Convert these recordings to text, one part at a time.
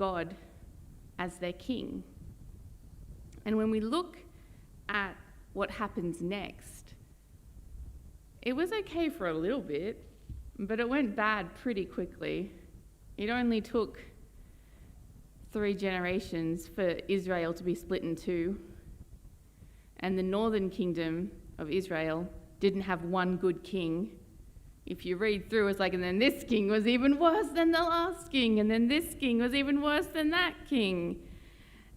God as their king. And when we look at what happens next, it was okay for a little bit, but it went bad pretty quickly. It only took 3 generations for Israel to be split in two. And the northern kingdom of Israel didn't have one good king. If you read through, it's like, and then this king was even worse than the last king, and then this king was even worse than that king.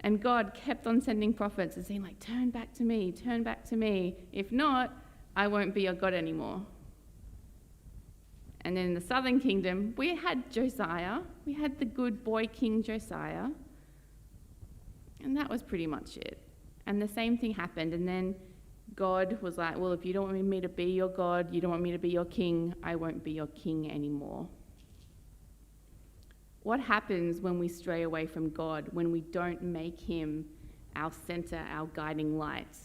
And God kept on sending prophets and saying, like, turn back to me, turn back to me. If not, I won't be your God anymore. And then in the southern kingdom, we had Josiah. We had the good boy king Josiah. And that was pretty much it. And the same thing happened. And then God was like, well, if you don't want me to be your God, you don't want me to be your king, I won't be your king anymore. What happens when we stray away from God, when we don't make him our center, our guiding light?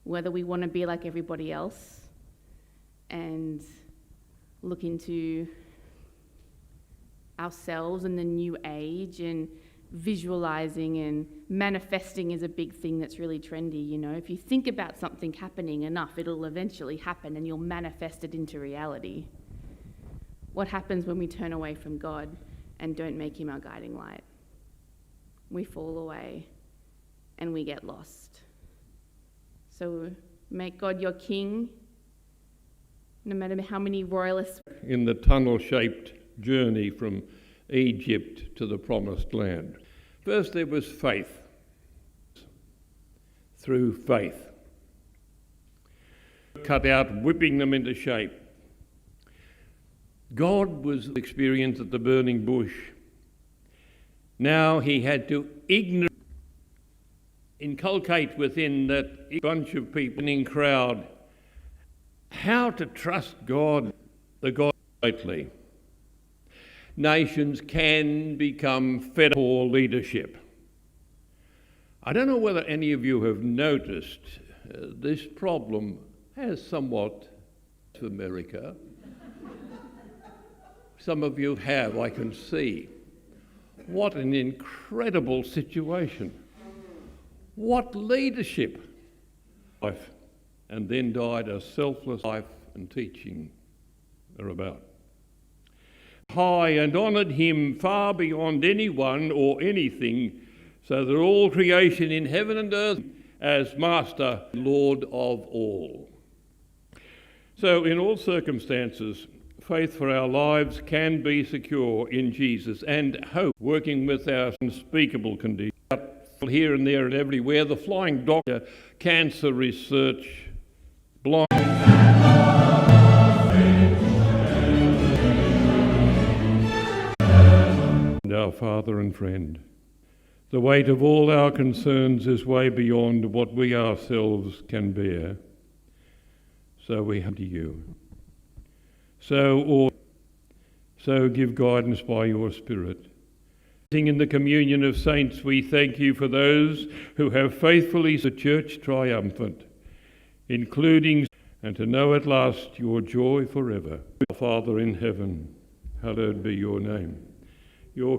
Whether we want to be like everybody else and look into ourselves and the new age, and visualizing and manifesting is a big thing that's really trendy, you know. If you think about something happening enough, it'll eventually happen and you'll manifest it into reality. What happens when we turn away from God and don't make him our guiding light? We fall away and we get lost. So make God your king, no matter how many royalists. In the tunnel-shaped journey from Egypt to the promised land. First there was faith. Through faith. Cut out, whipping them into shape. God was experienced at the burning bush. Now he had to inculcate within that bunch of people in crowd how to trust God, the God rightly. Nations can become fed for leadership. I don't know whether any of you have noticed this problem has somewhat to America. Some of you have, I can see. What an incredible situation. What leadership. Life, and then died a selfless life and teaching are about. High and honoured him far beyond anyone or anything, so that all creation in heaven and earth as Master, Lord of all. So in all circumstances, faith for our lives can be secure in Jesus, and hope working with our unspeakable condition. Here and there and everywhere, the flying doctor, cancer research, blind. Our Father and friend, the weight of all our concerns is way beyond what we ourselves can bear. So we come to you. So give guidance by your Spirit. In the communion of saints, we thank you for those who have faithfully the Church triumphant, including and to know at last your joy forever. Our Father in heaven, hallowed be your name. Your